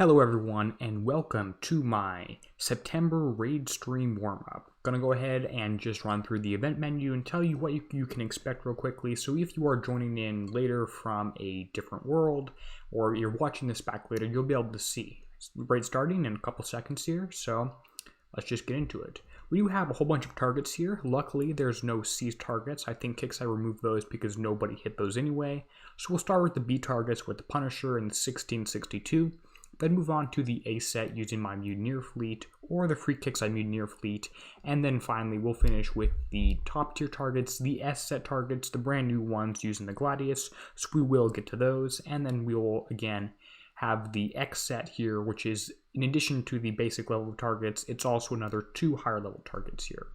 Hello everyone and welcome to my September raid stream warm-up. Gonna go ahead and just run through the event menu and tell you what you can expect real quickly. So if you are joining in later from a different world or you're watching this back later, you'll be able to see. Raid starting in a couple seconds here, so let's just get into it. We do have a whole bunch of targets here. Luckily, there's no seized targets. I think Kixeye removed those because nobody hit those anyway. So we'll start with the B targets with the Punisher and the 1662. Then move on to the A set using my Mutineer fleet or the free Kixeye Mutineer fleet. And then finally, we'll finish with the top tier targets, the S set targets, the brand new ones using the Gladius. So we will get to those. And then we will, again, have the X set here, which is in addition to the basic level of targets, it's also another 2 higher level targets here.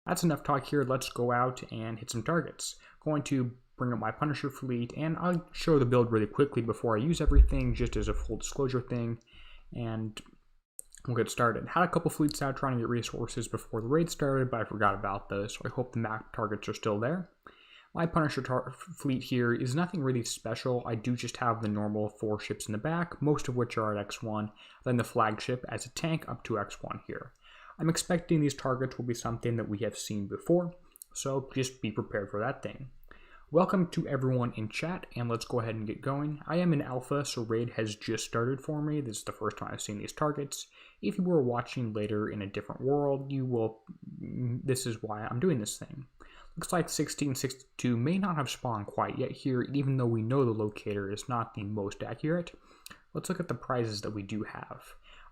That's enough talk here. Let's go out and hit some targets. Going to bring up my Punisher fleet, and I'll show the build really quickly before I use everything, just as a full disclosure thing, and we'll get started. Had a couple fleets out trying to get resources before the raid started, but I forgot about those, so I hope the map targets are still there. My Punisher fleet here is nothing really special. I do just have the normal 4 ships in the back, most of which are at X1, then the flagship as a tank up to X1 here. I'm expecting these targets will be something that we have seen before, so just be prepared for that thing. Welcome to everyone in chat, and let's go ahead and get going. I am in alpha, so raid has just started for me. This is the first time I've seen these targets. If you were watching later in a different world, this is why I'm doing this thing. Looks like 1662 may not have spawned quite yet here, even though we know the locator is not the most accurate. Let's look at the prizes that we do have.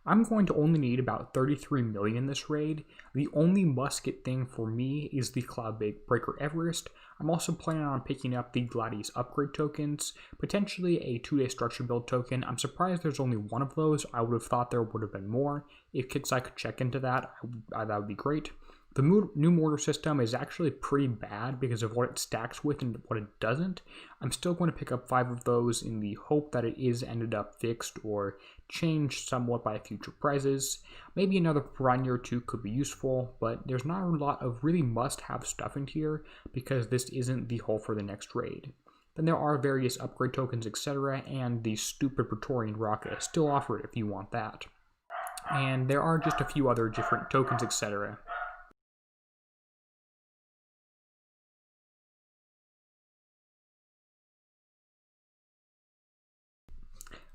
I'm going to only need about 33 million this raid. The only must-get thing for me is the Cloudbreaker Everest. I'm also planning on picking up the Gladius upgrade tokens, potentially a 2-day structure build token. I'm surprised there's only one of those. I would have thought there would have been more. If Kixeye could check into that, that would be great. The new mortar system is actually pretty bad because of what it stacks with and what it doesn't. I'm still going to pick up 5 of those in the hope that it is ended up fixed or changed somewhat by future prizes. Maybe another piranha or 2 could be useful, but there's not a lot of really must-have stuff in here because this isn't the hull for the next raid. Then there are various upgrade tokens, etc., and the stupid Praetorian rocket is still offered if you want that. And there are just a few other different tokens, etc.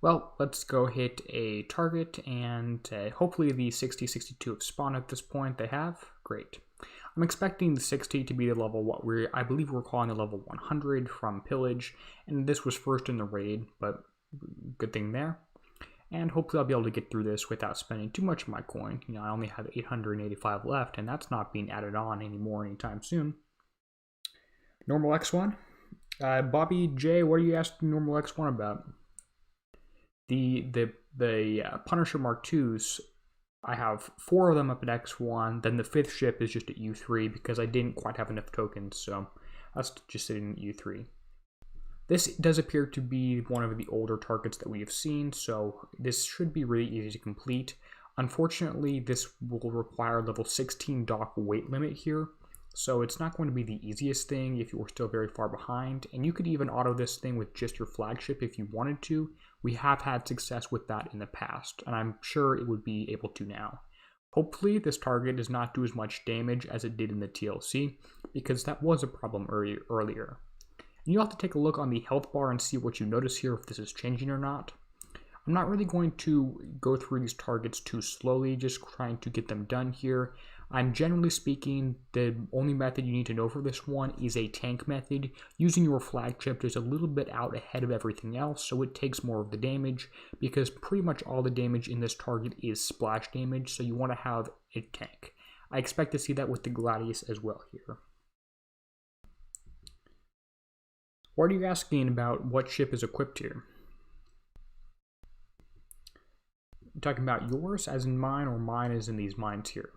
Well, let's go hit a target, and hopefully the 60-62 have spawned at this point. They have. Great. I'm expecting the 60 to be the level I believe we're calling the level 100 from Pillage, and this was first in the raid, but good thing there. And hopefully I'll be able to get through this without spending too much of my coin. You know, I only have 885 left, and that's not being added on anymore anytime soon. Normal X1. Bobby J, what are you asking Normal X1 about? The Punisher Mark IIs, I have 4 of them up at X1, then the 5th ship is just at U3 because I didn't quite have enough tokens, so that's just sitting at U3. This does appear to be one of the older targets that we have seen, so this should be really easy to complete. Unfortunately, this will require level 16 dock weight limit here, so it's not going to be the easiest thing if you're still very far behind, and you could even auto this thing with just your flagship if you wanted to. We have had success with that in the past, and I'm sure it would be able to now. Hopefully this target does not do as much damage as it did in the TLC, because that was a problem earlier. And you'll have to take a look on the health bar and see what you notice here, if this is changing or not. I'm not really going to go through these targets too slowly, just trying to get them done here. I'm generally speaking, the only method you need to know for this one is a tank method. Using your flagship is a little bit out ahead of everything else, so it takes more of the damage, because pretty much all the damage in this target is splash damage, so you want to have a tank. I expect to see that with the Gladius as well here. What are you asking about what ship is equipped here? You're talking about yours as in mine, or mine as in these mines here?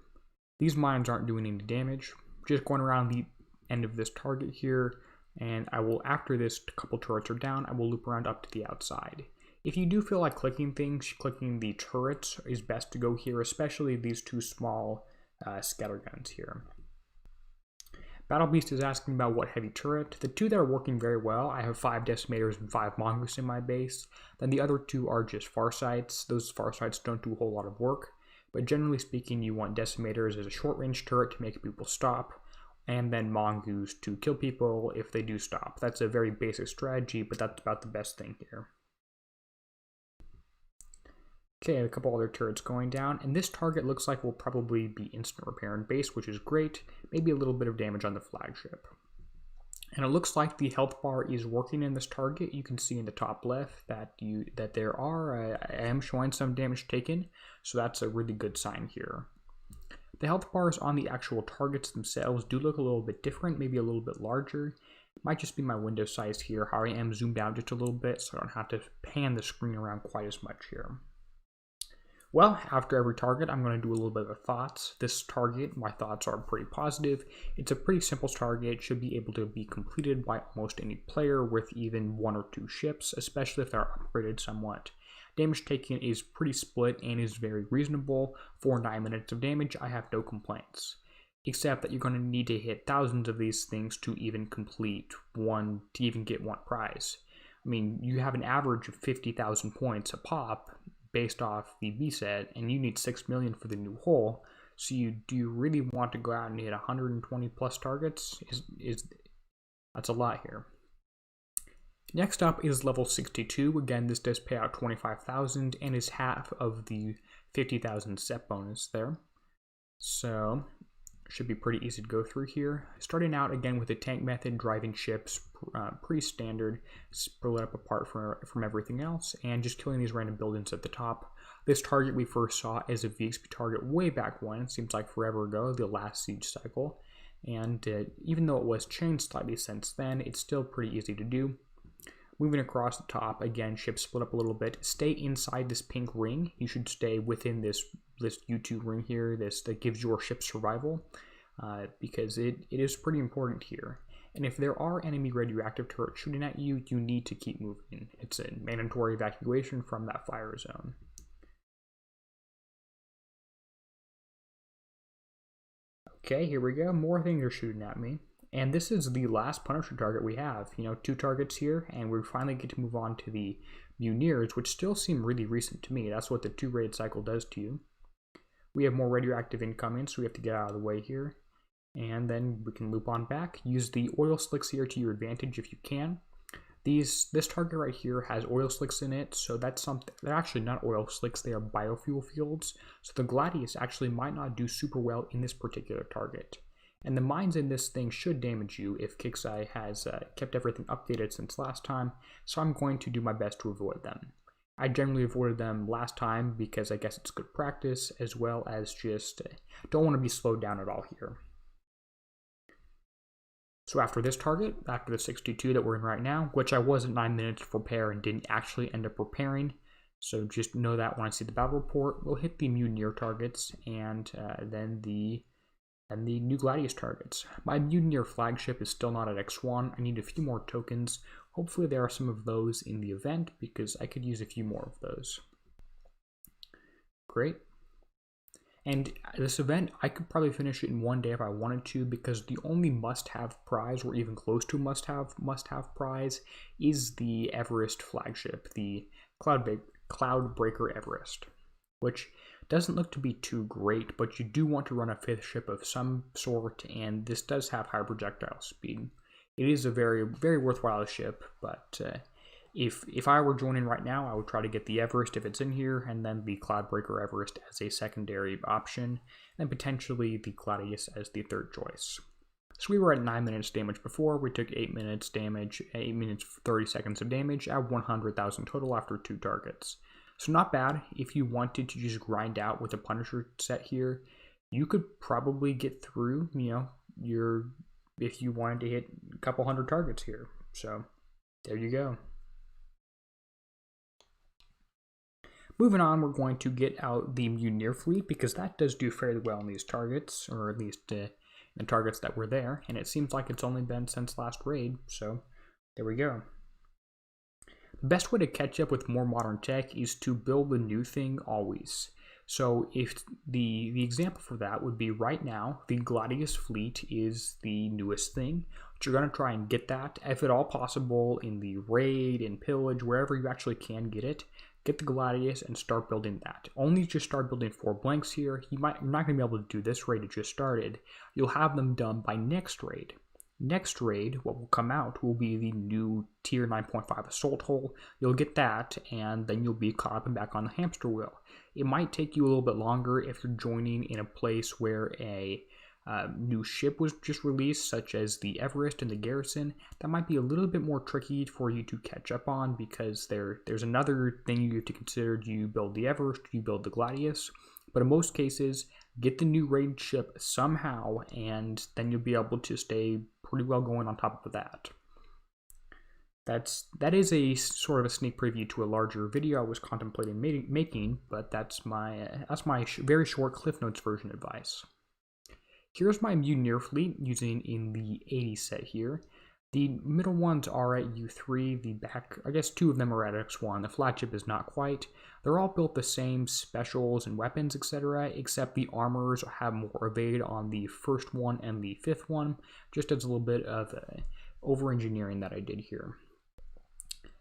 These mines aren't doing any damage. Just going around the end of this target here, and I will, after this couple turrets are down, I will loop around up to the outside. If you do feel like clicking things, clicking the turrets is best to go here, especially these 2 small scatter guns here. Battle Beast is asking about what heavy turret. The two that are working very well, I have 5 decimators and 5 mongoose in my base. Then the other 2 are just farsights. Those farsights don't do a whole lot of work, but generally speaking, you want decimators as a short range turret to make people stop, and then mongoose to kill people if they do stop. That's a very basic strategy, but that's about the best thing here. Okay, a couple other turrets going down, and this target looks like will probably be instant repair in base, which is great. Maybe a little bit of damage on the flagship. And it looks like the health bar is working in this target. You can see in the top left that there are, I am showing some damage taken, so that's a really good sign here. The health bars on the actual targets themselves do look a little bit different, maybe a little bit larger. It might just be my window size here, how I am zoomed out just a little bit, so I don't have to pan the screen around quite as much here. Well, after every target, I'm going to do a little bit of thoughts. This target, my thoughts are pretty positive. It's a pretty simple target. It should be able to be completed by almost any player with even 1 or 2 ships, especially if they're upgraded somewhat. Damage taken is pretty split and is very reasonable. For 9 minutes of damage, I have no complaints. Except that you're going to need to hit thousands of these things to even complete one, to even get one prize. I mean, you have an average of 50,000 points a pop, based off the B set, and you need 6 million for the new hull. So do you really want to go out and hit 120 plus targets? That's a lot here. Next up is level 62. Again, this does pay out 25,000 and is half of the 50,000 set bonus there. So should be pretty easy to go through here. Starting out again with the tank method, driving ships, pretty standard, split up apart from everything else, and just killing these random buildings at the top. This target we first saw as a VXP target way back when, seems like forever ago, the last siege cycle, and even though it was changed slightly since then, it's still pretty easy to do. Moving across the top, again, ships split up a little bit. Stay inside this pink ring. You should stay within this U2 ring here, that gives your ship survival, because it is pretty important here. And if there are enemy radioactive turrets shooting at you, you need to keep moving. It's a mandatory evacuation from that fire zone. Okay, here we go. More things are shooting at me. And this is the last Punisher target we have. 2 targets here, and we finally get to move on to the Muniers, which still seem really recent to me. That's what the 2 raid cycle does to you. We have more radioactive incoming, so we have to get out of the way here. And then we can loop on back. Use the oil slicks here to your advantage if you can. This target right here has oil slicks in it, so that's something. They're actually not oil slicks, they are biofuel fields. So the Gladius actually might not do super well in this particular target. And the mines in this thing should damage you if Kixeye has kept everything updated since last time, so I'm going to do my best to avoid them. I generally avoided them last time because I guess it's good practice, as well as just don't want to be slowed down at all here. So after this target, after the 62 that we're in right now, which I was at 9 minutes to prepare and didn't actually end up repairing, so just know that when I see the battle report, we'll hit the Munier targets and then the new Gladius targets. My Munier flagship is still not at X1. I need a few more tokens. Hopefully there are some of those in the event, because I could use a few more of those. Great. And this event, I could probably finish it in one day if I wanted to, because the only must-have prize, or even close to must-have prize, is the Everest flagship, the Cloudbreaker Everest, which doesn't look to be too great, but you do want to run a 5th ship of some sort, and this does have high projectile speed. It is a very, very worthwhile ship, but if I were joining right now, I would try to get the Everest if it's in here, and then the Cloudbreaker Everest as a secondary option, and potentially the Gladius as the 3rd choice. So we were at 9 minutes damage before. We took 8 minutes damage, 8 minutes 30 seconds of damage at 100,000 total after 2 targets. So not bad. If you wanted to just grind out with a Punisher set here, you could probably get through, if you wanted to hit a couple hundred targets here. So there you go. Moving on, we're going to get out the Munier fleet, because that does do fairly well in these targets, or at least the targets that were there, and it seems like it's only been since last raid, so there we go. The best way to catch up with more modern tech is to build the new thing always. So if the example for that would be right now, the Gladius Fleet is the newest thing. But you're going to try and get that, if at all possible, in the raid, in pillage, wherever you actually can get it. Get the Gladius and start building that. Only just start building 4 blanks here. You're not going to be able to do this raid it just started. You'll have them done by next raid. Next raid, what will come out will be the new tier 9.5 assault hull. You'll get that, and then you'll be caught up and back on the hamster wheel. It might take you a little bit longer if you're joining in a place where a new ship was just released, such as the Everest and the Garrison. That might be a little bit more tricky for you to catch up on, because there's another thing you have to consider. Do you build the Everest? Do you build the Gladius? But in most cases, get the new raid ship somehow, and then you'll be able to stay pretty well going on top of that. That is a sort of a sneak preview to a larger video I was contemplating making, but that's my very short Cliff Notes version advice. Here's my Mutineer fleet using in the 80 set here. The middle ones are at U3, the back, I guess 2 of them are at X1, the flagship is not quite. They're all built the same specials and weapons, etc., except the armors have more evade on the first one and the 5th one, just as a little bit of over-engineering that I did here.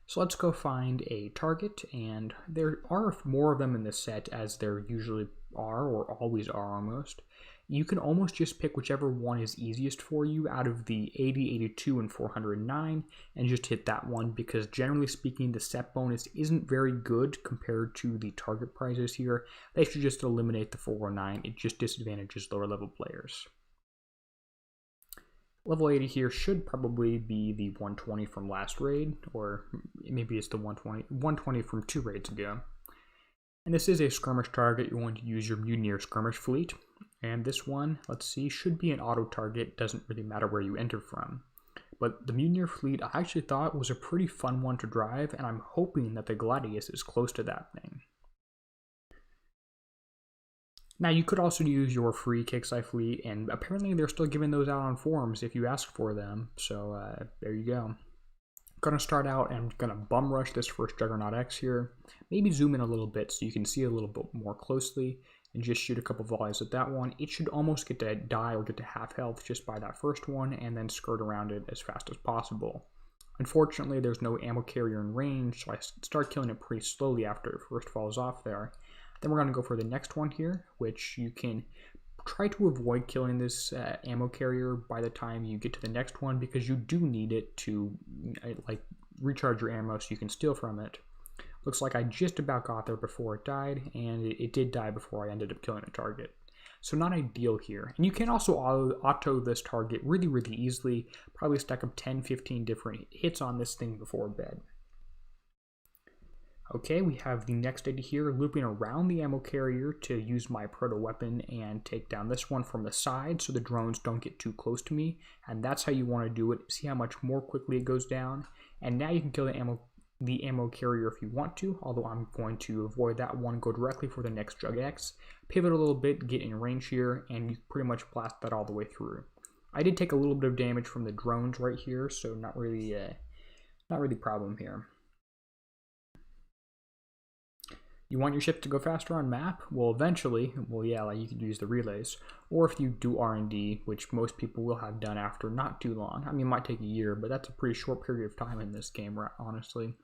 So let's go find a target, and there are more of them in this set, as there usually are, or always are almost. You can almost just pick whichever one is easiest for you out of the 80, 82, and 409, and just hit that one, because generally speaking, the set bonus isn't very good compared to the target prizes here. They should just eliminate the 409. It just disadvantages lower level players. Level 80 here should probably be the 120 from last raid, or maybe it's the 120 from 2 raids ago. And this is a skirmish target. You're going to use your Mutineer skirmish fleet. And this one, let's see, should be an auto target. Doesn't really matter where you enter from. But the Mutineer fleet I actually thought was a pretty fun one to drive, and I'm hoping that the Gladius is close to that thing. Now, you could also use your free Kixeye fleet, and apparently they're still giving those out on forums if you ask for them, so there you go. Gonna start out and gonna bum rush this first Juggernaut X here. Maybe zoom in a little bit so you can see a little bit more closely, and just shoot a couple volleys at that one. It should almost get to die or get to half health just by that first one, and then skirt around it as fast as possible. Unfortunately, there's no ammo carrier in range, so I start killing it pretty slowly after it first falls off there. Then we're going to go for the next one here, which you can try to avoid killing this ammo carrier by the time you get to the next one, because you do need it to like recharge your ammo so you can steal from it. Looks like I just about got there before it died, and it did die before I ended up killing a target. So not ideal here. And you can also auto this target really, really easily. Probably stack up 10-15 different hits on this thing before bed. Okay, we have the next idea here, looping around the ammo carrier to use my proto weapon and take down this one from the side so the drones don't get too close to me. And that's how you want to do it. See how much more quickly it goes down. And now you can kill the ammo carrier if you want to, although I'm going to avoid that one, go directly for the next Jug X, pivot a little bit, get in range here, and you pretty much blast that all the way through. I did take a little bit of damage from the drones right here, so not really problem here. You want your ship to go faster on map? Well, eventually, yeah, like you could use the relays. Or if you do R&D, which most people will have done after not too long. I mean, it might take a year, but that's a pretty short period of time in this game, honestly.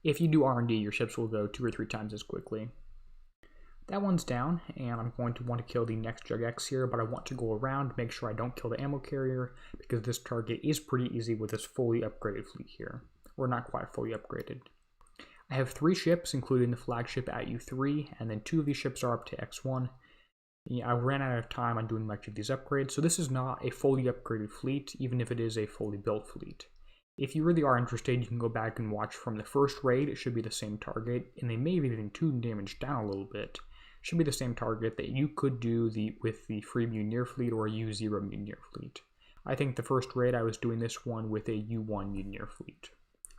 If you do R&D, your ships will go 2 or 3 times as quickly. That one's down, and I'm going to want to kill the next Jug X here, but I want to go around, make sure I don't kill the ammo carrier, because this target is pretty easy with this fully upgraded fleet here. Or not quite fully upgraded. I have 3 ships, including the flagship at U3, and then 2 of these ships are up to X1. I ran out of time on doing much of these upgrades, so this is not a fully upgraded fleet, even if it is a fully built fleet. If you really are interested, you can go back and watch from the first raid. It should be the same target, and they may have even tuned damage down a little bit. It should be the same target that you could do with the free Mutineer fleet or a U0 Mutineer fleet. I think the first raid I was doing this one with a U1 Mutineer fleet.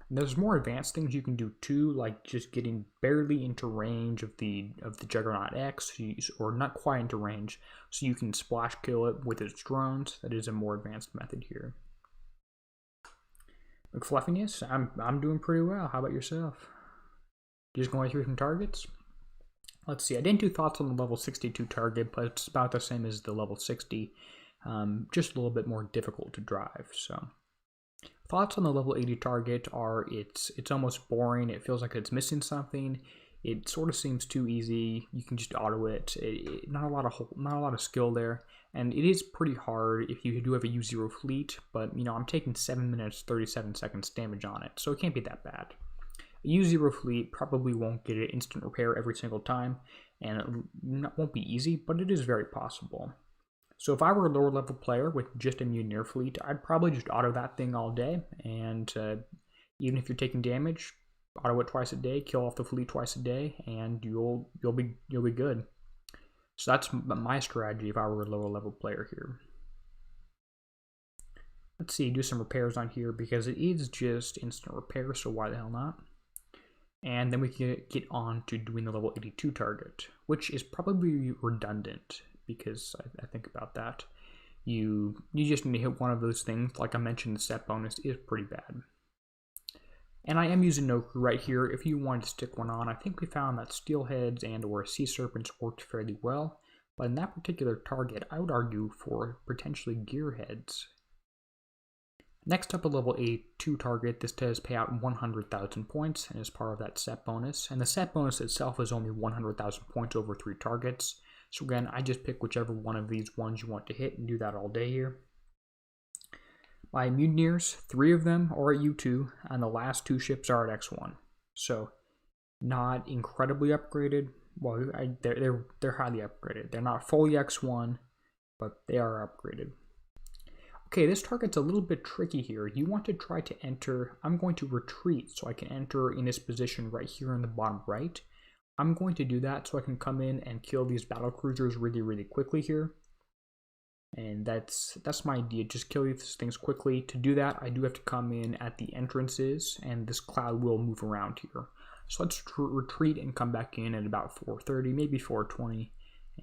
And there's more advanced things you can do too, like just getting barely into range of the Juggernaut X, or not quite into range, so you can splash kill it with its drones. That is a more advanced method here. McFluffiness, I'm doing pretty well. How about yourself? Just going through some targets. Let's see, I didn't do thoughts on the level 62 target, but it's about the same as the level 60. Just a little bit more difficult to drive. So thoughts on the level 80 target are it's almost boring. It feels like it's missing something. It sort of seems too easy. You can just auto it. Not a lot of skill there, and it is pretty hard if you do have a U0 fleet. But I'm taking 7 minutes 37 seconds damage on it, so it can't be that bad. A U0 fleet probably won't get an instant repair every single time, and it won't be easy, but it is very possible. So if I were a lower level player with just a Mutineer fleet, I'd probably just auto that thing all day, and even if you're taking damage, auto it twice a day, kill off the fleet twice a day, and you'll be good. So that's my strategy if I were a lower level player here. Let's see, do some repairs on here because it is just instant repair, so why the hell not? And then we can get on to doing the level 82 target, which is probably redundant because I think about that. You just need to hit one of those things. Like I mentioned, the set bonus is pretty bad. And I am using no crew right here. If you wanted to stick one on, I think we found that steelheads and or sea serpents worked fairly well. But in that particular target, I would argue for potentially gearheads. Next up, a level 82 target. This does pay out 100,000 points and is part of that set bonus. And the set bonus itself is only 100,000 points over 3 targets. So again, I just pick whichever one of these ones you want to hit and do that all day here. My Mutineers, 3 of them are at U2, and the last 2 ships are at X1. So not incredibly upgraded. Well, they're highly upgraded. They're not fully X1, but they are upgraded. Okay, this target's a little bit tricky here. You want to try to enter. I'm going to retreat so I can enter in this position right here in the bottom right. I'm going to do that so I can come in and kill these battle cruisers really, really quickly here. And that's my idea, just kill these things quickly. To do that, I do have to come in at the entrances, and this cloud will move around here. So let's retreat and come back in at about 4:30, maybe 4:20,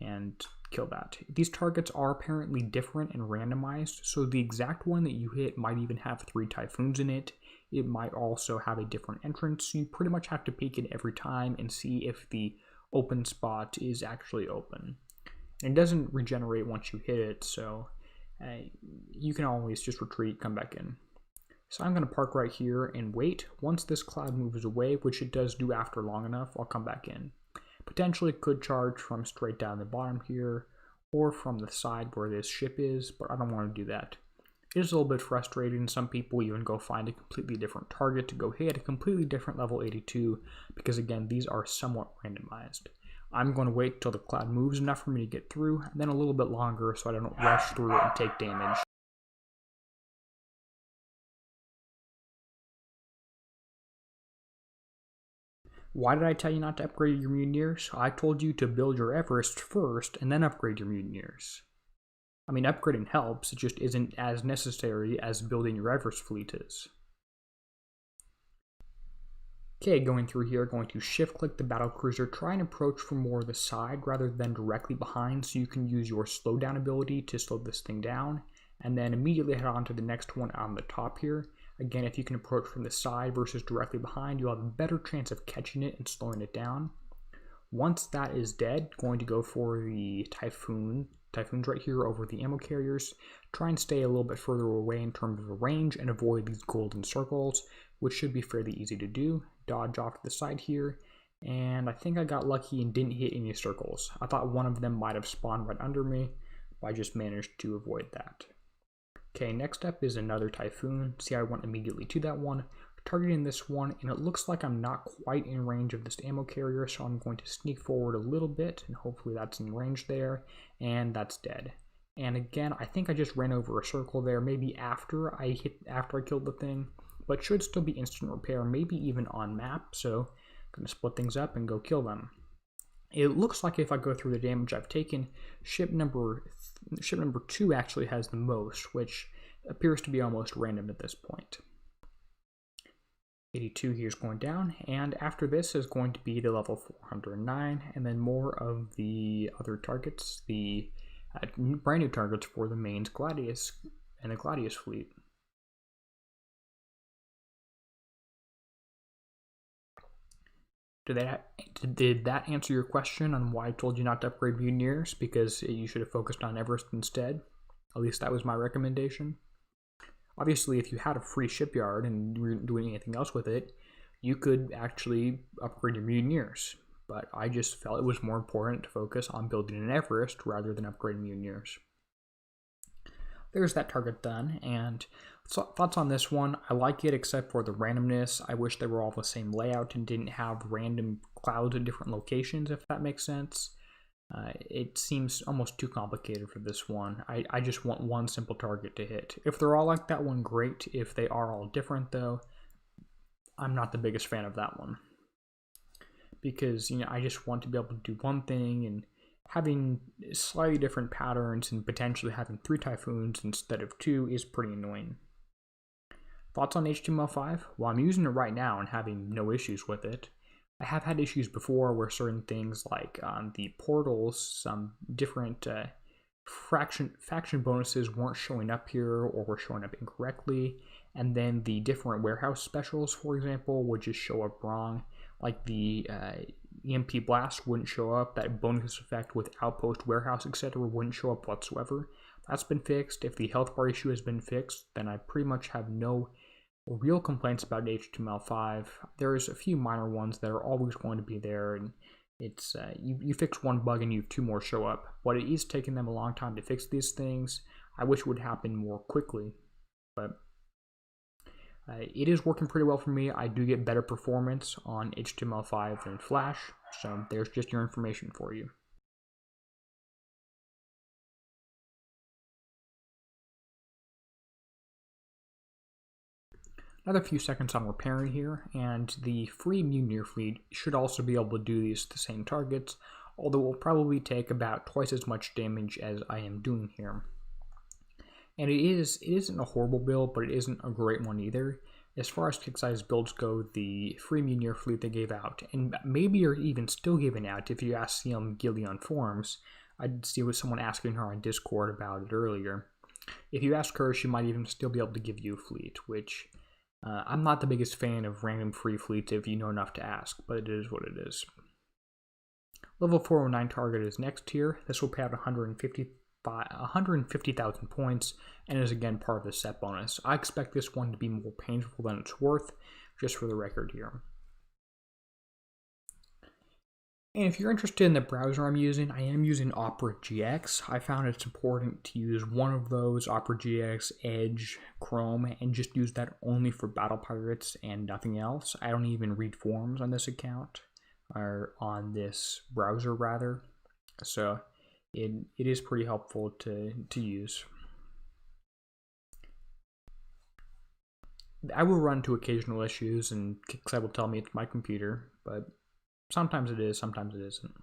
and kill that. These targets are apparently different and randomized, so the exact one that you hit might even have 3 typhoons in it. It might also have a different entrance. You pretty much have to peek it every time and see if the open spot is actually open. And it doesn't regenerate once you hit it, so you can always just retreat, come back in. So I'm going to park right here and wait. Once this cloud moves away, which it does do after long enough, I'll come back in. Potentially could charge from straight down the bottom here, or from the side where this ship is, but I don't want to do that. It is a little bit frustrating. Some people even go find a completely different target to go hit, a completely different level 82, because again, these are somewhat randomized. I'm going to wait till the cloud moves enough for me to get through, and then a little bit longer so I don't rush through it and take damage. Why did I tell you not to upgrade your Mutineers? I told you to build your Everest first and then upgrade your Mutineers. I mean, upgrading helps, it just isn't as necessary as building your Everest fleet is. Okay, going through here, going to shift click the battle cruiser, try and approach from more the side rather than directly behind, so you can use your slowdown ability to slow this thing down, and then immediately head on to the next one on the top here. Again, if you can approach from the side versus directly behind, you'll have a better chance of catching it and slowing it down. Once that is dead, going to go for the typhoons right here over the ammo carriers. Try and stay a little bit further away in terms of a range and avoid these golden circles, which should be fairly easy to do. Dodge off to the side here, and I think I got lucky and didn't hit any circles. I thought one of them might have spawned right under me, but I just managed to avoid that. Okay, next up is another typhoon. See, I went immediately to that one, targeting this one, and it looks like I'm not quite in range of this ammo carrier, so I'm going to sneak forward a little bit, and hopefully that's in range there, and that's dead. And again, I think I just ran over a circle there, maybe after I killed the thing, but should still be instant repair, maybe even on map, so I'm going to split things up and go kill them. It looks like if I go through the damage I've taken, ship number 2 actually has the most, which appears to be almost random at this point. 82 here is going down, and after this is going to be the level 409, and then more of the other targets, the brand new targets for the mains Gladius and the Gladius Fleet. Did that answer your question on why I told you not to upgrade Mutineers? Because you should have focused on Everest instead. At least that was my recommendation. Obviously, if you had a free shipyard and you weren't doing anything else with it, you could actually upgrade your Mutineers. But I just felt it was more important to focus on building an Everest rather than upgrading Mutineers. There's that target done, and thoughts on this one. I like it except for the randomness. I wish they were all the same layout and didn't have random clouds in different locations, if that makes sense. It seems almost too complicated for this one. I just want one simple target to hit. If they're all like that one, great. If they are all different, though, I'm not the biggest fan of that one. Because, I just want to be able to do one thing, and having slightly different patterns and potentially having 3 Typhoons instead of 2 is pretty annoying. Thoughts on HTML5? Well, I'm using it right now and having no issues with it. I have had issues before where certain things like on the portals, some different faction bonuses weren't showing up here or were showing up incorrectly, and then the different warehouse specials, for example, would just show up wrong. Like the EMP blast wouldn't show up, that bonus effect with outpost, warehouse, etc. wouldn't show up whatsoever. That's been fixed. If the health bar issue has been fixed, then I pretty much have no real complaints about HTML5. There's a few minor ones that are always going to be there, and it's you fix one bug and you have 2 more show up. But it is taking them a long time to fix these things. I wish it would happen more quickly, but it is working pretty well for me. I do get better performance on HTML5 than Flash, so there's just your information for you. Another few seconds on repairing here, and the free Mutineer fleet should also be able to do these the same targets, although it will probably take about twice as much damage as I am doing here. And it isn't a horrible build, but it isn't a great one either. As far as Kixeye's builds go, the free Mutineer fleet they gave out, and maybe are even still giving out if you ask CM Gilly on forums. I did see with someone asking her on Discord about it earlier. If you ask her, she might even still be able to give you a fleet, which I'm not the biggest fan of random free fleets if you know enough to ask, but it is what it is. Level 409 target is next here. This will pay out 150,000 points and is again part of the set bonus. I expect this one to be more painful than it's worth, just for the record here. And if you're interested in the browser I'm using, I am using Opera GX. I found it's important to use one of those, Opera GX, Edge, Chrome, and just use that only for Battle Pirates and nothing else. I don't even read forums on this account, or on this browser rather. So it is pretty helpful to use. I will run into occasional issues, and Kixeye will tell me it's my computer, but sometimes it is, sometimes it isn't.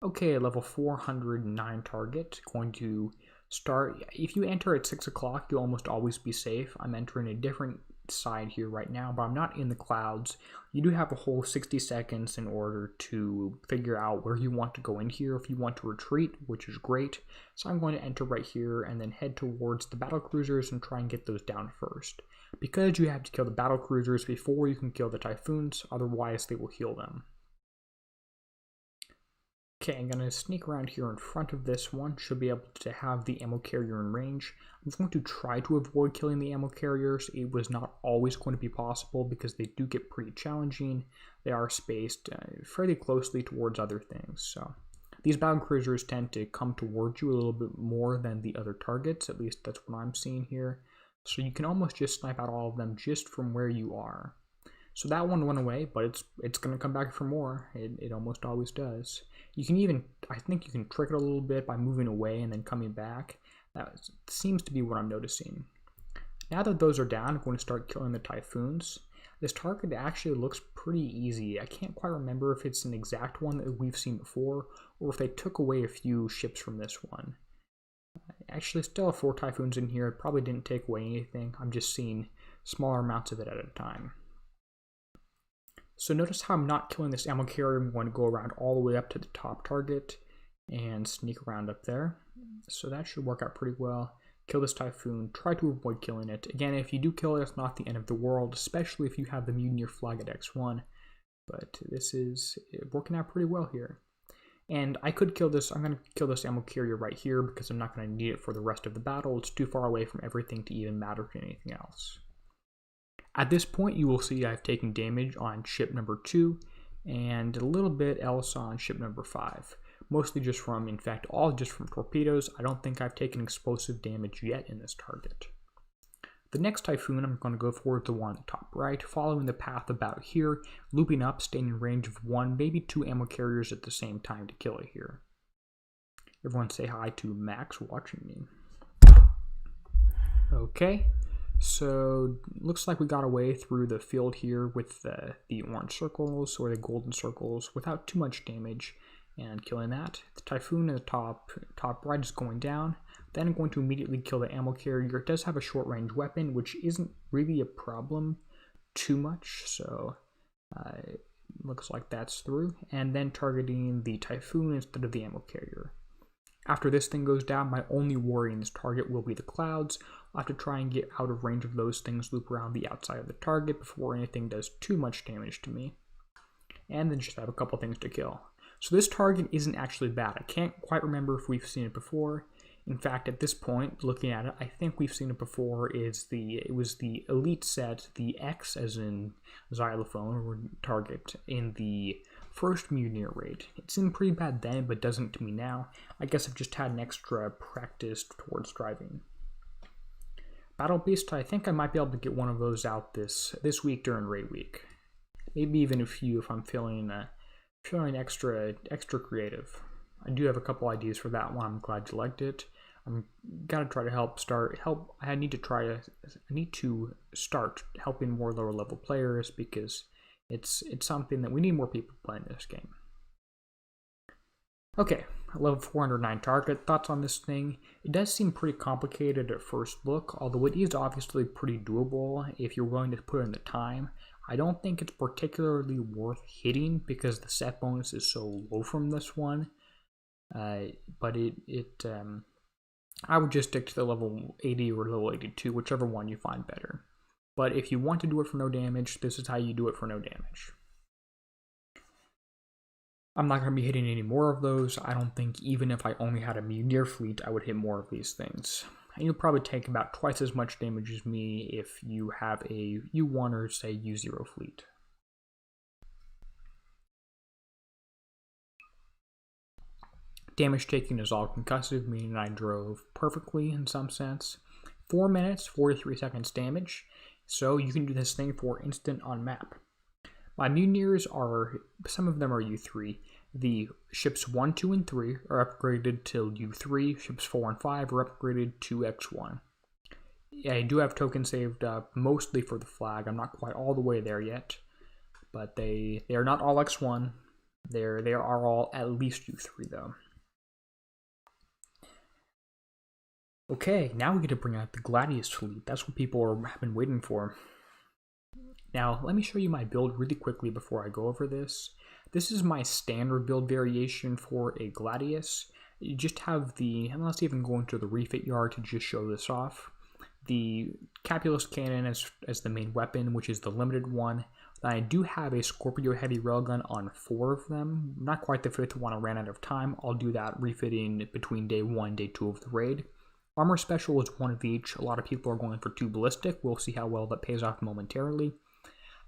Okay, level 409 target. Going to start. If you enter at 6 o'clock, you'll almost always be safe. I'm entering a different side here right now, but I'm not in the clouds. You do have a whole 60 seconds in order to figure out where you want to go in here if you want to retreat, which is great. So I'm going to enter right here and then head towards the battle cruisers and try and get those down first. Because you have to kill the battle cruisers before you can kill the Typhoons, otherwise they will heal them. Okay, I'm going to sneak around here in front of this one. Should be able to have the ammo carrier in range. I'm going to try to avoid killing the ammo carriers. It was not always going to be possible because they do get pretty challenging. They are spaced fairly closely towards other things. So these battle cruisers tend to come towards you a little bit more than the other targets. At least that's what I'm seeing here. So you can almost just snipe out all of them just from where you are. So that one went away, but it's going to come back for more. It almost always does. You can even, I think you can trick it a little bit by moving away and then coming back. That seems to be what I'm noticing. Now that those are down, I'm going to start killing the Typhoons. This target actually looks pretty easy. I can't quite remember if it's an exact one that we've seen before, or if they took away a few ships from this one. Actually, still have 4 Typhoons in here. It probably didn't take away anything. I'm just seeing smaller amounts of it at a time. So notice how I'm not killing this ammo carrier. I'm going to go around all the way up to the top target and sneak around up there. So that should work out pretty well. Kill this Typhoon. Try to avoid killing it. Again, if you do kill it, it's not the end of the world, especially if you have the Mutineer flag at X1. but this is working out pretty well here. And I could kill this. I'm going to kill this ammo carrier right here because I'm not going to need it for the rest of the battle. It's too far away from everything to even matter to anything else. At this point, you will see I've taken damage on ship number 2 and a little bit else on ship number 5. Mostly just from, in fact, all just from torpedoes. I don't think I've taken explosive damage yet in this target. The next Typhoon I'm going to go for is the one on the top right, following the path about here, looping up, staying in range of 1, maybe 2 ammo carriers at the same time to kill it here. Everyone say hi to Max watching me. Okay, so looks like we got away through the field here with the orange circles or the golden circles without too much damage and killing that. The Typhoon in the top right is going down. Then I'm going to immediately kill the ammo carrier. It does have a short range weapon, which isn't really a problem too much, so looks like that's through. And then targeting the Typhoon instead of the ammo carrier. After this thing goes down, my only worry in this target will be the clouds. I'll have to try and get out of range of those things, loop around the outside of the target before anything does too much damage to me. And then just have a couple things to kill. So this target isn't actually bad. I can't quite remember if we've seen it before. In fact, at this point, looking at it, I think we've seen it before. It was the elite set, the X as in xylophone or target in the first Mutineer raid. It seemed pretty bad then, but doesn't to me now. I guess I've just had an extra practice towards driving. Battle Beast, I think I might be able to get one of those out this week during raid week. Maybe even a few if I'm feeling extra creative. I do have a couple ideas for that one. I'm glad you liked it. I'm gonna try to I need to start helping more lower level players because it's something that we need more people playing this game. Okay, level 409 target. Thoughts on this thing? It does seem pretty complicated at first look, although it is obviously pretty doable if you're willing to put in the time. I don't think it's particularly worth hitting because the set bonus is so low from this one. But I would just stick to the level 80 or level 82, whichever one you find better. But if you want to do it for no damage, this is how you do it for no damage. I'm not going to be hitting any more of those. I don't think even if I only had a Mutineer fleet, I would hit more of these things. And you'll probably take about twice as much damage as me if you have a U1 or say U0 fleet. Damage taken is all concussive, meaning I drove perfectly in some sense. 4 minutes, 43 seconds damage, so you can do this thing for instant on map. My Mutineers some of them are U3. The ships 1, 2, and 3 are upgraded to U3. Ships 4 and 5 are upgraded to X1. I do have tokens saved up, mostly for the flag. I'm not quite all the way there yet, but they are not all X1. They are all at least U3 though. Okay, now we get to bring out the Gladius Fleet. That's what people have been waiting for. Now, let me show you my build really quickly before I go over this. This is my standard build variation for a Gladius. You just have and let's even go into the refit yard to just show this off. The Capulus cannon as the main weapon, which is the limited one. Then I do have a Scorpio heavy railgun on 4 of them. Not quite the 5th one, I ran out of time. I'll do that refitting between day 1 and day 2 of the raid. Armor special is 1 of each. A lot of people are going for 2 ballistic. We'll see how well that pays off momentarily.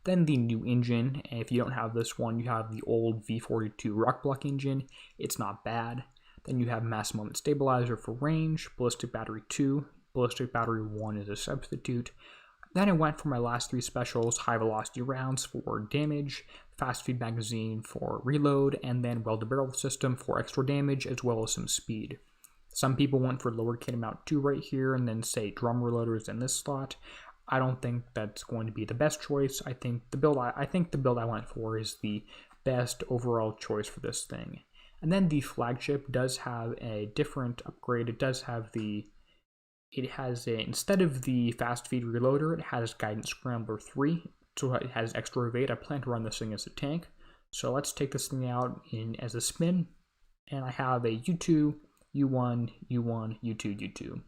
Then the new engine, and if you don't have this one, you have the old V42 rock block engine. It's not bad. Then you have mass moment stabilizer for range, ballistic battery 2, ballistic battery 1 is a substitute. Then I went for my last 3 specials, high velocity rounds for damage, fast feed magazine for reload, and then welded barrel system for extra damage as well as some speed. Some people went for lower kit amount 2 right here, and then say drum reloaders in this slot. I don't think that's going to be the best choice. I think the build I went for is the best overall choice for this thing. And then the flagship does have a different upgrade. Instead of the fast feed reloader, it has guidance scrambler 3, so it has extra evade. I plan to run this thing as a tank. So let's take this thing out as a spin, and I have a U2, U1, U1, U2, U2.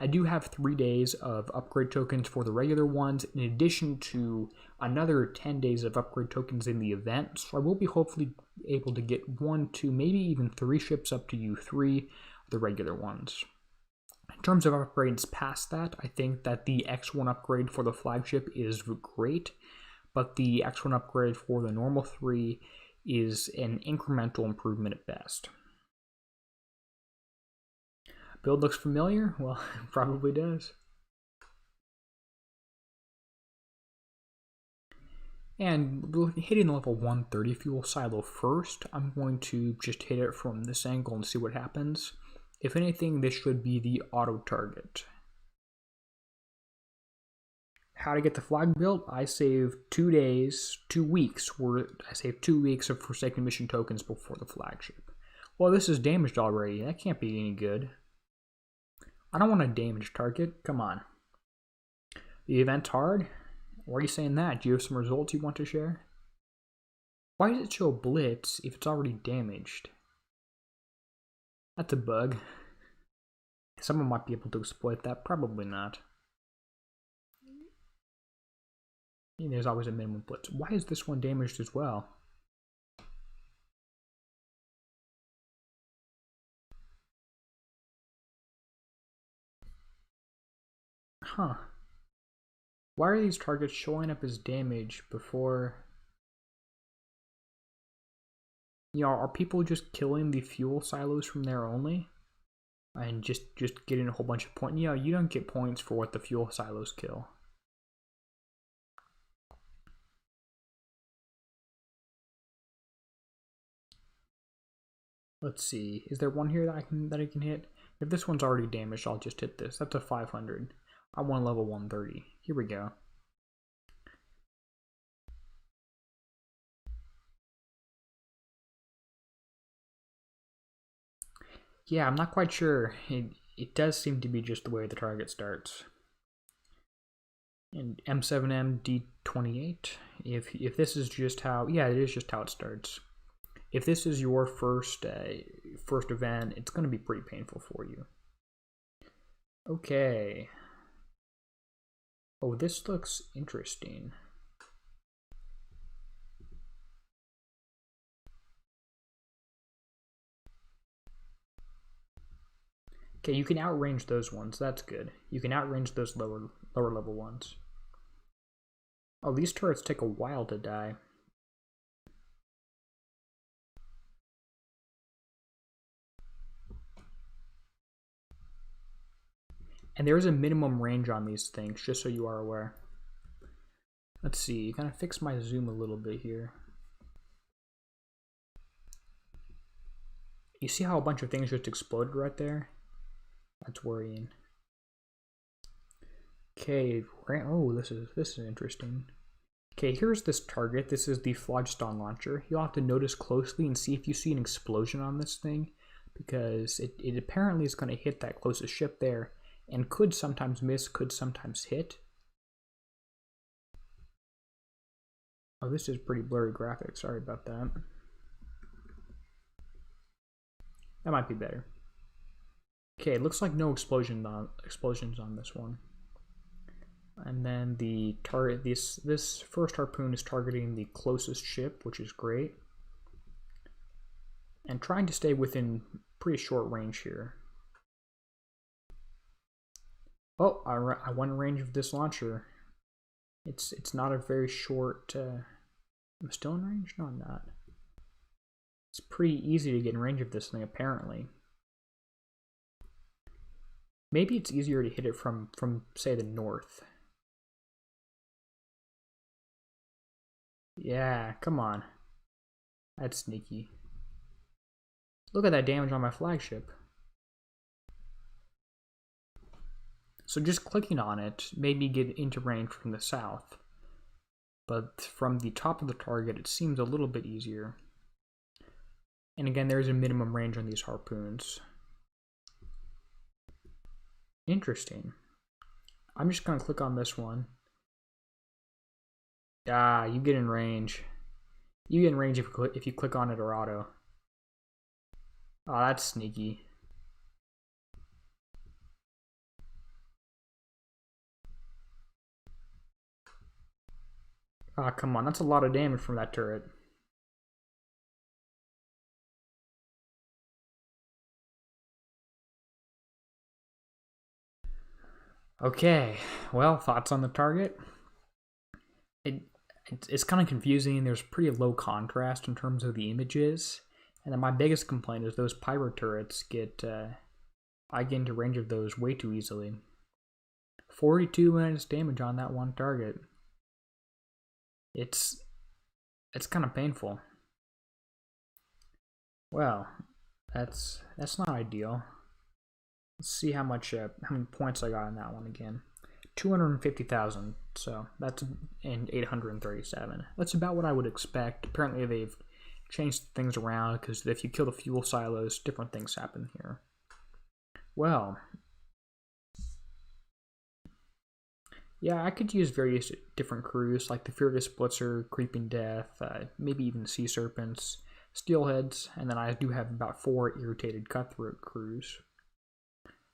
I do have 3 days of upgrade tokens for the regular ones, in addition to another 10 days of upgrade tokens in the event. So I will be hopefully able to get 1, 2, maybe even 3 ships up to U3, the regular ones. In terms of upgrades past that, I think that the X1 upgrade for the flagship is great, but the X1 upgrade for the normal 3 is an incremental improvement at best. Build looks familiar? Well, it probably does. And hitting the level 130 fuel silo first, I'm going to just hit it from this angle and see what happens. If anything, this should be the auto target. How to get the flag built? I save 2 days, 2 weeks, I save 2 weeks of Forsaken Mission tokens before the flagship. Well, this is damaged already. That can't be any good. I don't want a damaged target. Come on. The event's hard? Why are you saying that? Do you have some results you want to share? Why does it show blitz if it's already damaged? That's a bug. Someone might be able to exploit that. Probably not. There's always a minimum blitz. Why is this one damaged as well? Huh. Why are these targets showing up as damage before... are people just killing the fuel silos from there only? And just getting a whole bunch of points? You don't get points for what the fuel silos kill. Let's see. Is there one here that I can hit? If this one's already damaged, I'll just hit this. That's a 500. I want level 130. Here we go. Yeah, I'm not quite sure. It does seem to be just the way the target starts. And M7M D28. If this is just how, yeah, it is just how it starts. If this is your first event, it's going to be pretty painful for you. Okay. Oh, this looks interesting. Okay, you can outrange those ones. That's good. You can outrange those lower level ones. Oh, these turrets take a while to die. And there is a minimum range on these things, just so you are aware. Let's see, kind of fix my zoom a little bit here. You see how a bunch of things just exploded right there? That's worrying. Okay, oh, this is interesting. Okay, here's this target. This is the Flagstone Launcher. You'll have to notice closely and see if you see an explosion on this thing, because it apparently is going to hit that closest ship there, and could sometimes miss, could sometimes hit. Oh, this is pretty blurry graphics. Sorry about that. That might be better. Okay, it looks like no explosions on this one. And then the target, this first harpoon is targeting the closest ship, which is great. And trying to stay within pretty short range here. Oh, I went in range of this launcher. It's not a very short... I'm still in range? No, I'm not. It's pretty easy to get in range of this thing, apparently. Maybe it's easier to hit it from say, the north. Yeah, come on. That's sneaky. Look at that damage on my flagship. So just clicking on it made me get into range from the south. But from the top of the target, it seems a little bit easier. And again, there's a minimum range on these harpoons. Interesting. I'm just going to click on this one. Ah, you get in range. You get in range if you click on it or auto. Oh, that's sneaky. Ah, come on, that's a lot of damage from that turret. Okay, well, thoughts on the target? It's kind of confusing. There's pretty low contrast in terms of the images. And then my biggest complaint is those pyro turrets I get into range of those way too easily. 42 minutes damage on that one target. It's kind of painful. Well, that's not ideal. Let's see how many points I got in that one again. 250,000. So that's in 837. That's about what I would expect. Apparently they've changed things around because if you kill the fuel silos, different things happen here. Well, yeah, I could use various different crews like the Furious Blitzer, Creeping Death, maybe even Sea Serpents, Steelheads, and then I do have about 4 Irritated Cutthroat crews.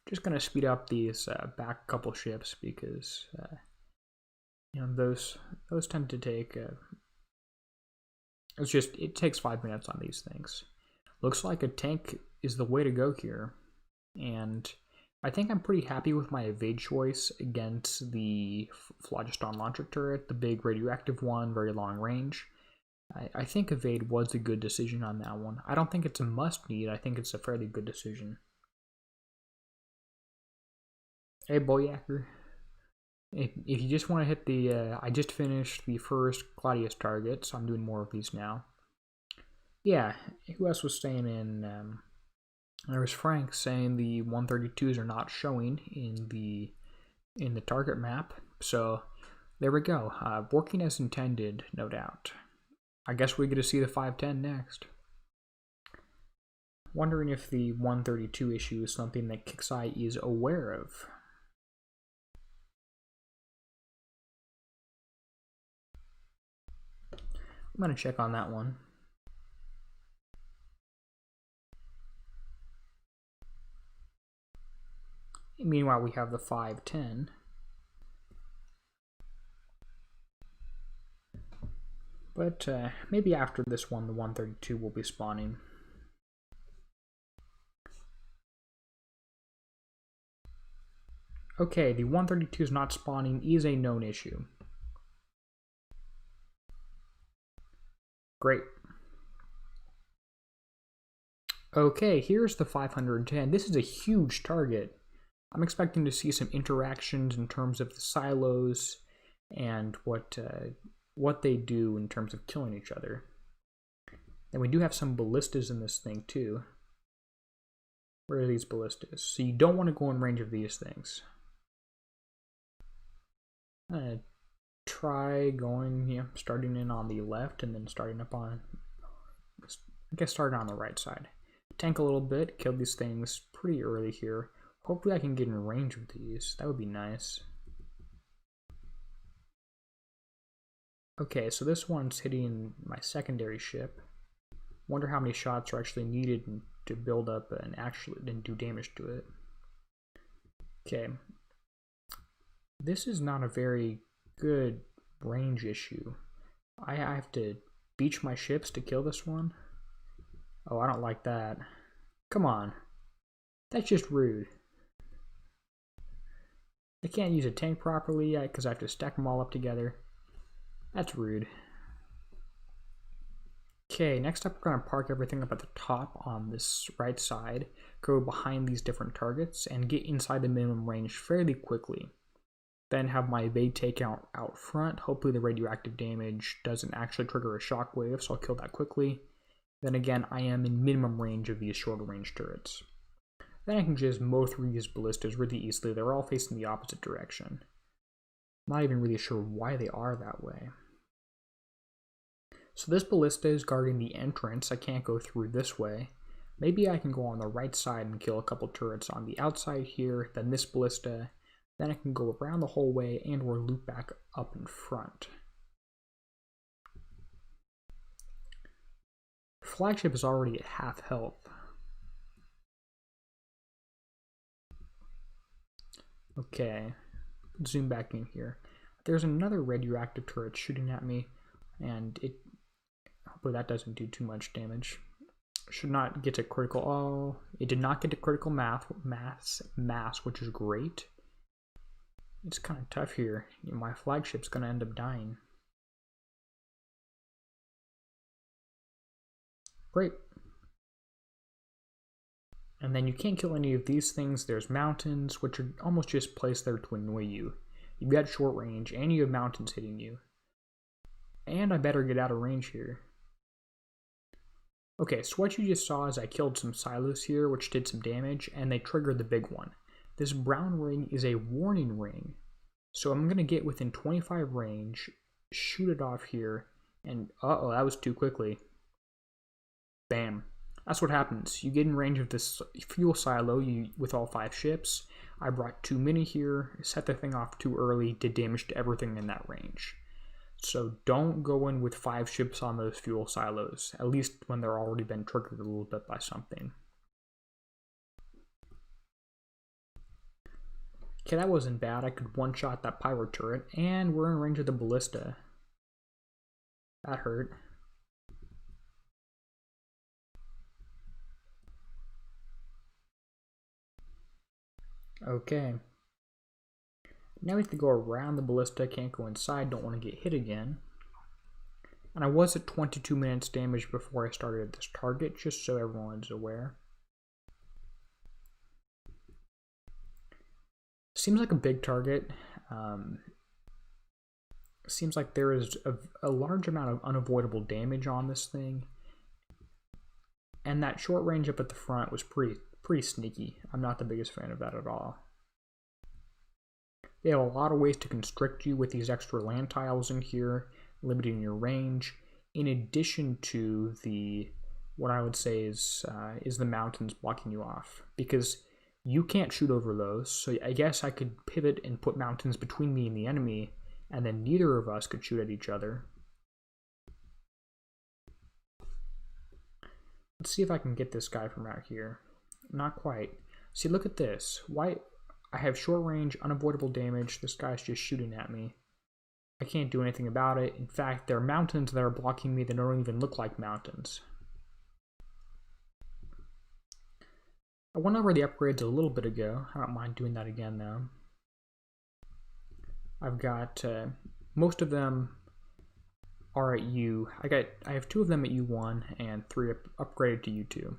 Just gonna speed up these back couple ships because you know those tend to take. It takes 5 minutes on these things. Looks like a tank is the way to go here, and I think I'm pretty happy with my evade choice against the Flagstone Launcher turret, the big radioactive one, very long range. I think evade was a good decision on that one. I don't think it's a must need. I think it's a fairly good decision. Hey, Boyacker. If you just want to hit the, I just finished the first Gladius target, so I'm doing more of these now. Yeah, who else was saying in, there was Frank saying the 132s are not showing in the target map, so there we go. Working as intended, no doubt. I guess we get to see the 510 next. Wondering if the 132 issue is something that Kixeye is aware of. I'm going to check on that one. Meanwhile, we have the 510. But maybe after this one, the 132 will be spawning. Okay, the 132 is not spawning is a known issue. Great. Okay, here's the 510. This is a huge target. I'm expecting to see some interactions in terms of the silos and what they do in terms of killing each other. And we do have some ballistas in this thing too. Where are these ballistas? So you don't want to go in range of these things. I'm gonna try going, starting in on the left and then starting up on, I guess starting on the right side. Tank a little bit, kill these things pretty early here. Hopefully I can get in range of these. That would be nice. Okay, so this one's hitting my secondary ship. Wonder how many shots are actually needed to build up and actually then do damage to it. Okay. This is not a very good range issue. I have to beach my ships to kill this one. Oh, I don't like that. Come on. That's just rude. I can't use a tank properly because I have to stack them all up together. That's rude. Okay, next up we're going to park everything up at the top on this right side, go behind these different targets, and get inside the minimum range fairly quickly. Then have my evade takeout out front. Hopefully the radioactive damage doesn't actually trigger a shockwave, so I'll kill that quickly. Then again, I am in minimum range of these shorter range turrets. Then I can just mow through these ballistas really easily. They're all facing the opposite direction. Not even really sure why they are that way. So this ballista is guarding the entrance. I can't go through this way. Maybe I can go on the right side and kill a couple turrets on the outside here, then this ballista. Then I can go around the whole way and or loop back up in front. Flagship is already at half health. Okay, zoom back in here. There's another radioactive turret shooting at me. and hopefully that doesn't do too much damage. Should not get to critical. Oh, it did not get to critical mass, which is great. It's kind of tough here. My flagship's gonna end up dying. Great. And then you can't kill any of these things. There's mountains, which are almost just placed there to annoy you. You've got short range, and you have mountains hitting you. And I better get out of range here. Okay, so what you just saw is I killed some silos here, which did some damage, and they triggered the big one. This brown ring is a warning ring. So I'm going to get within 25 range, shoot it off here, and uh-oh, that was too quickly. Bam. That's what happens. You get in range of this fuel silo with all 5 ships. I brought too many here, set the thing off too early, did damage to everything in that range. So don't go in with 5 ships on those fuel silos, at least when they're already been triggered a little bit by something. Okay, that wasn't bad. I could one-shot that pyro turret, and we're in range of the ballista. That hurt. Okay. Now we have to go around the ballista, can't go inside, don't want to get hit again. And I was at 22 minutes damage before I started this target, just so everyone's aware. Seems like a big target. Seems like there is a large amount of unavoidable damage on this thing. And that short range up at the front was pretty sneaky. I'm not the biggest fan of that at all. They have a lot of ways to constrict you with these extra land tiles in here, limiting your range, in addition to what I would say is the mountains blocking you off, because you can't shoot over those. So I guess I could pivot and put mountains between me and the enemy, and then neither of us could shoot at each other. Let's see if I can get this guy from out here. Not quite. See, look at this. Why? I have short range, unavoidable damage. This guy's just shooting at me. I can't do anything about it. In fact, there are mountains that are blocking me that don't even look like mountains. I went over the upgrades a little bit ago. I don't mind doing that again though. I've got most of them are at U. I have 2 of them at U1 and 3 upgraded to U2.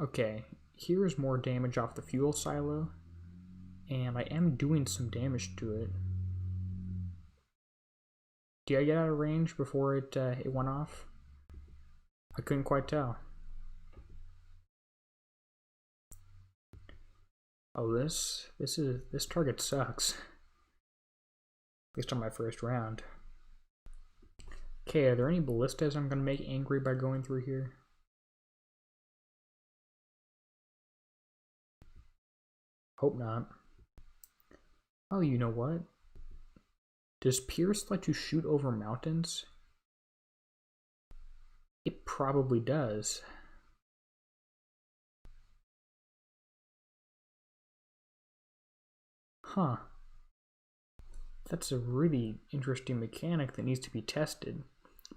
Okay, here is more damage off the fuel silo, and I am doing some damage to it. Did I get out of range before it went off? I couldn't quite tell. Oh, this target sucks. At least on my first round. Okay, are there any ballistas I'm gonna make angry by going through here? Hope not. Oh, you know what? Does Pierce let you shoot over mountains? It probably does. Huh. That's a really interesting mechanic that needs to be tested.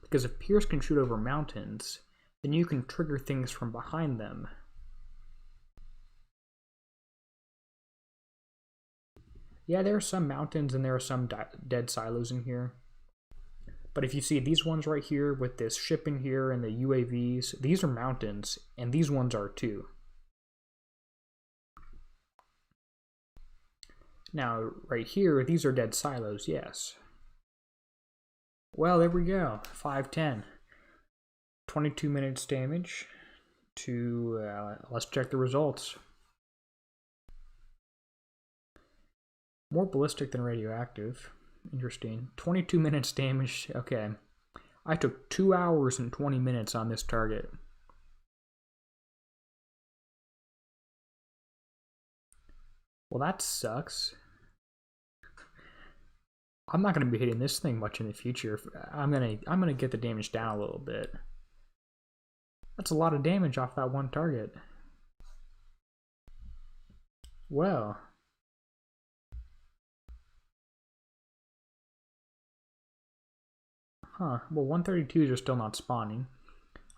Because if Pierce can shoot over mountains, then you can trigger things from behind them. Yeah, there are some mountains and there are some dead silos in here. But if you see these ones right here with this ship in here and the UAVs, these are mountains, and these ones are too. Now, right here, these are dead silos, yes. Well, there we go, 510. 22 minutes damage to, let's check the results. More ballistic than radioactive. Interesting. 22 minutes damage. Okay. I took 2 hours and 20 minutes on this target. Well, that sucks. I'm not going to be hitting this thing much in the future. I'm gonna get the damage down a little bit. That's a lot of damage off that one target. Well. Huh, well 132s are still not spawning.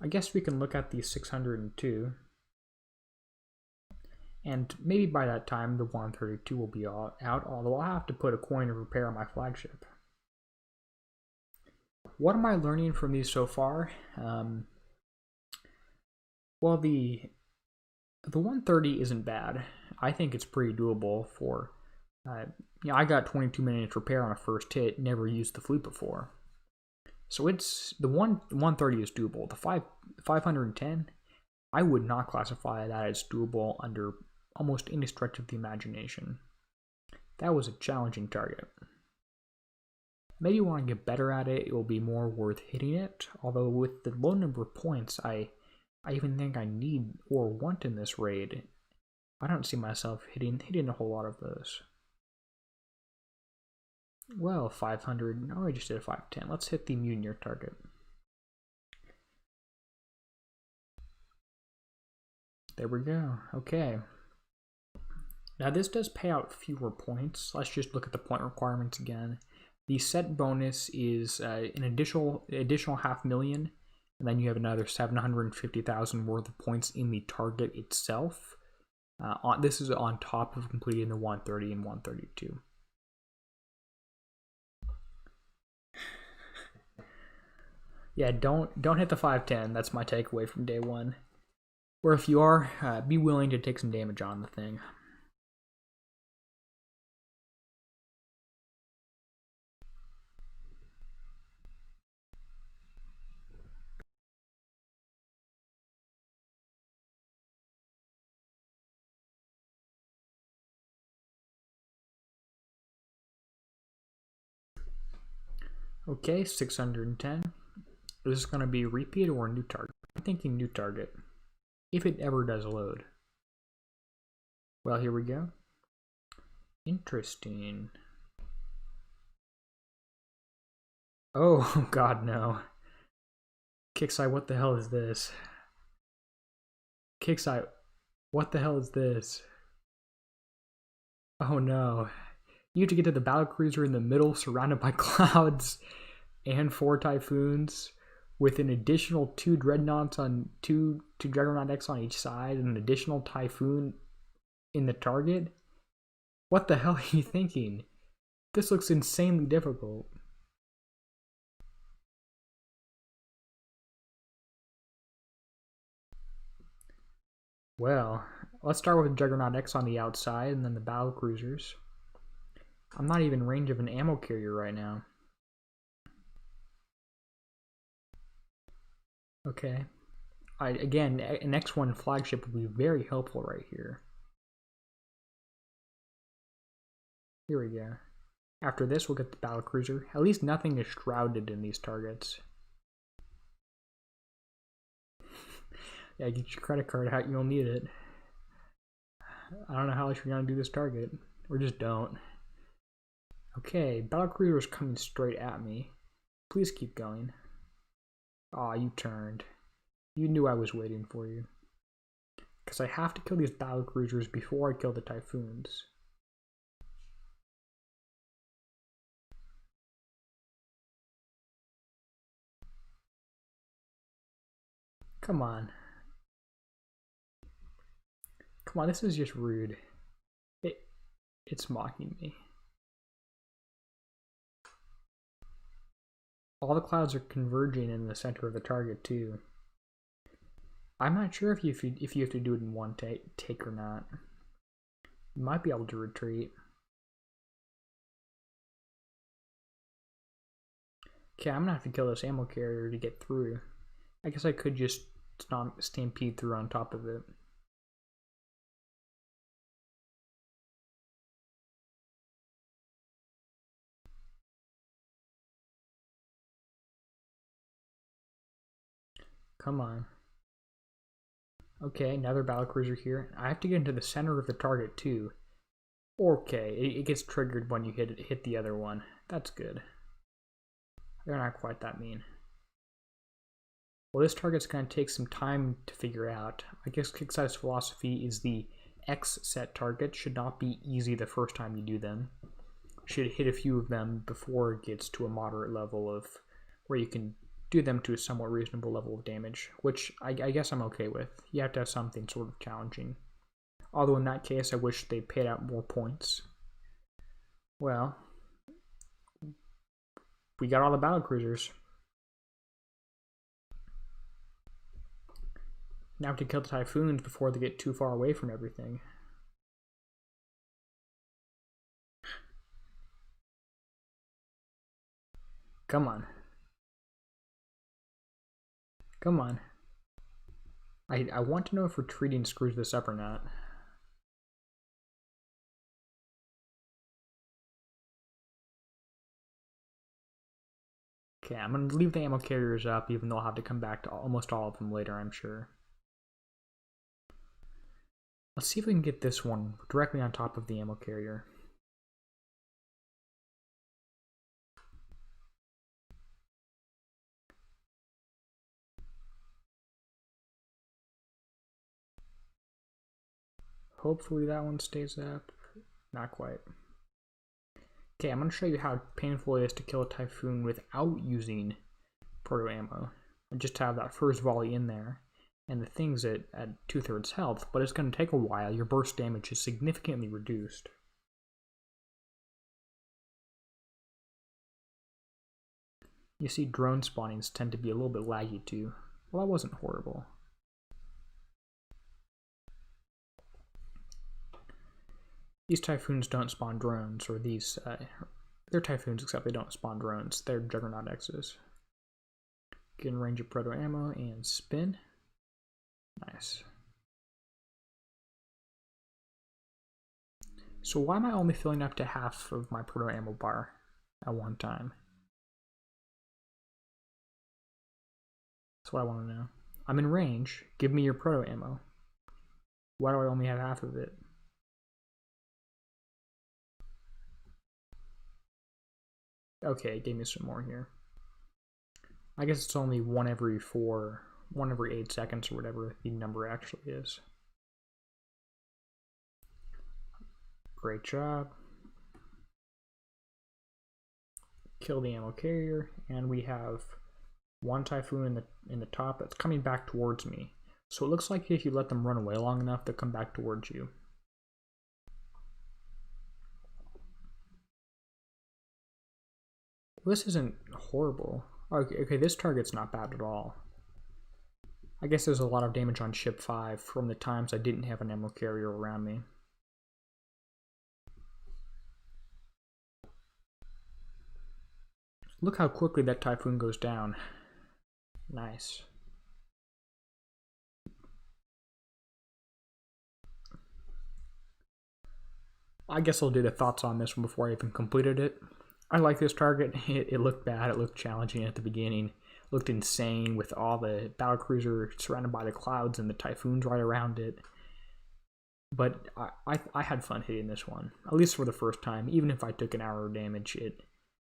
I guess we can look at the 602. And maybe by that time the 132 will be out, although I'll have to put a coin of repair on my flagship. What am I learning from these so far? Well, the 130 isn't bad. I think it's pretty doable for... I got 22 minutes repair on a first hit, never used the fleet before. So it's... The 130 is doable. The 510, I would not classify that as doable under almost any stretch of the imagination. That was a challenging target. Maybe when I get better at it, it will be more worth hitting it. Although with the low number of points, I even think I need or want in this raid. I don't see myself hitting a whole lot of those. Well, 500. No, I just did a 510. Let's hit the Mutineer target. There we go. Okay. Now this does pay out fewer points. Let's just look at the point requirements again. The set bonus is an additional 500,000, and then you have another 750,000 worth of points in the target itself. This is on top of completing the 130 and 132. Yeah, don't hit the 510. That's my takeaway from day one. Or if you are, be willing to take some damage on the thing. Okay, 610. Is this going to be a repeat or a new target? I'm thinking new target, if it ever does load. Well, here we go. Interesting. Oh, God, no. Kixeye, what the hell is this? Kixeye, what the hell is this? Oh, no. You have to get to the battlecruiser in the middle, surrounded by clouds and 4 typhoons, with an additional 2 dreadnoughts on two Juggernaut X on each side, and an additional typhoon in the target. What the hell are you thinking? This looks insanely difficult. Well, let's start with Juggernaut X on the outside, and then the battlecruisers. I'm not even in range of an ammo carrier right now. Okay. Again, an X1 flagship would be very helpful right here. Here we go. After this, we'll get the battlecruiser. At least nothing is shrouded in these targets. Yeah, get your credit card out. You'll need it. I don't know how else you're going to do this target. Or just don't. Okay, battlecruiser is coming straight at me. Please keep going. Aw, you turned. You knew I was waiting for you. Because I have to kill these battlecruisers before I kill the typhoons. Come on. Come on, this is just rude. It's mocking me. All the clouds are converging in the center of the target too. I'm not sure if you have to do it in one take or not. You might be able to retreat. Okay, I'm gonna have to kill this ammo carrier to get through. I guess I could just stampede through on top of it. Come on. Okay, another battlecruiser here. I have to get into the center of the target too. Okay, it gets triggered when you hit the other one. That's good. They're not quite that mean. Well, this target's going to take some time to figure out. I guess Kixeye's philosophy is the X set targets should not be easy the first time you do them. Should hit a few of them before it gets to a moderate level of where you can do them to a somewhat reasonable level of damage, which I guess I'm okay with. You have to have something sort of challenging. Although in that case, I wish they paid out more points. Well, we got all the battle cruisers. Now we have to kill the Typhoons before they get too far away from everything. Come on. Come on. I want to know if retreating screws this up or not. Okay, I'm going to leave the ammo carriers up, even though I'll have to come back to almost all of them later, I'm sure. Let's see if we can get this one directly on top of the ammo carrier. Hopefully that one stays up. Not quite. Okay, I'm going to show you how painful it is to kill a Typhoon without using proto ammo. And just have that first volley in there. And the thing's at 2/3 health, but it's going to take a while. Your burst damage is significantly reduced. You see drone spawnings tend to be a little bit laggy too. Well, that wasn't horrible. These Typhoons don't spawn drones, or these, they're Typhoons except they don't spawn drones. They're Juggernaut X's. Get in range of proto ammo and spin. Nice. So why am I only filling up to half of my proto ammo bar at one time? That's what I want to know. I'm in range. Give me your proto ammo. Why do I only have half of it? Okay, it gave me some more here. I guess it's only 1 every 8 seconds or whatever the number actually is. Great job. Kill the ammo carrier, and we have one Typhoon in the top that's coming back towards me. So it looks like if you let them run away long enough, they'll come back towards you. This isn't horrible. Okay, this target's not bad at all. I guess there's a lot of damage on ship 5 from the times I didn't have an ammo carrier around me. Look how quickly that Typhoon goes down. Nice. I guess I'll do the thoughts on this one before I even completed it. I like this target. It looked bad. It looked challenging at the beginning. It looked insane with all the battlecruiser surrounded by the clouds and the Typhoons right around it. But I had fun hitting this one, at least for the first time. Even if I took an hour of damage,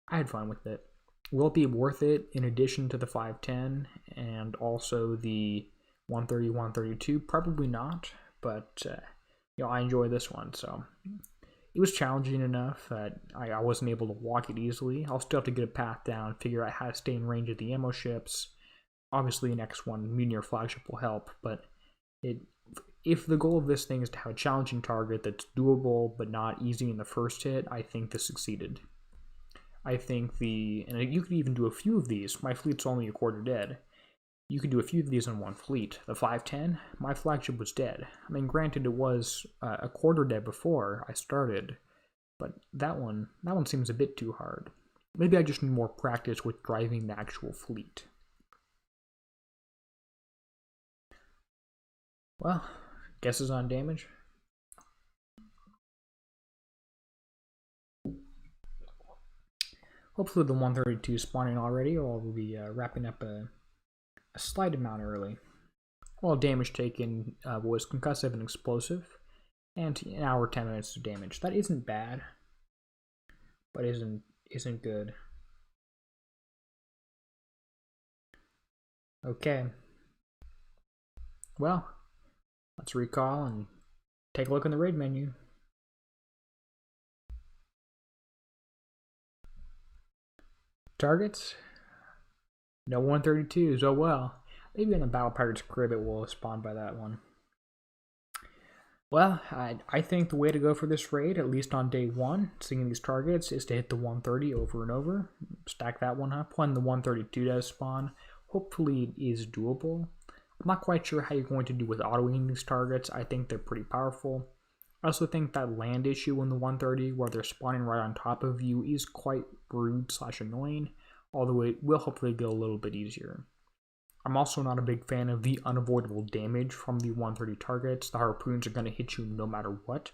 I had fun with it. Will it be worth it in addition to the 510 and also the 130, 132? Probably not, but you know, I enjoy this one, so it was challenging enough that I wasn't able to walk it easily. I'll still have to get a path down, figure out how to stay in range of the ammo ships. Obviously, the next one, Meteor Flagship, will help, but if the goal of this thing is to have a challenging target that's doable but not easy in the first hit, I think this succeeded. I think and you could even do a few of these. My fleet's only a quarter dead. You could do a few of these in one fleet. The 510, my flagship was dead. I mean, granted, it was a quarter dead before I started, but that one seems a bit too hard. Maybe I just need more practice with driving the actual fleet. Well, guesses on damage? Hopefully the 132 is spawning already, or we'll be wrapping up a slight amount early. Well, damage taken was concussive and explosive, and an hour 10 minutes of damage. That isn't bad, but isn't good. Okay. Well, let's recall and take a look in the raid menu. Targets. No 132s, oh well. Maybe in the Battle Pirates crib it will spawn by that one. Well, I think the way to go for this raid, at least on day one, seeing these targets, is to hit the 130 over and over. Stack that one up. When the 132 does spawn, hopefully it is doable. I'm not quite sure how you're going to do with autoing these targets. I think they're pretty powerful. I also think that land issue in the 130, where they're spawning right on top of you, is quite rude / annoying, although it will hopefully get a little bit easier. I'm also not a big fan of the unavoidable damage from the 130 targets. The harpoons are going to hit you no matter what,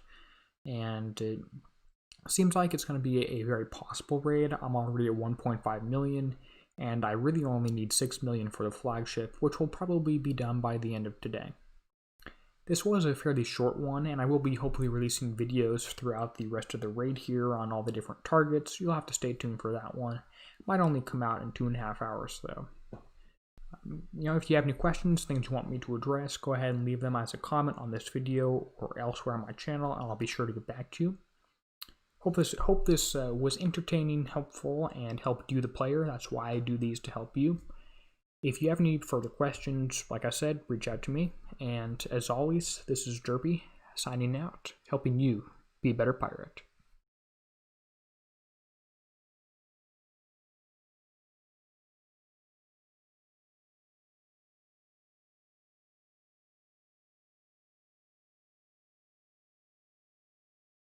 and it seems like it's going to be a very possible raid. I'm already at 1.5 million, and I really only need 6 million for the flagship, which will probably be done by the end of today. This was a fairly short one, and I will be hopefully releasing videos throughout the rest of the raid here on all the different targets. You'll have to stay tuned for that one. It might only come out in 2.5 hours though. If you have any questions, things you want me to address, go ahead and leave them as a comment on this video or elsewhere on my channel, and I'll be sure to get back to you. Hope this was entertaining, helpful, and helped you, the player. That's why I do these, to help you. If you have any further questions, like I said, reach out to me. And as always, this is Derby, signing out, helping you be a better pirate.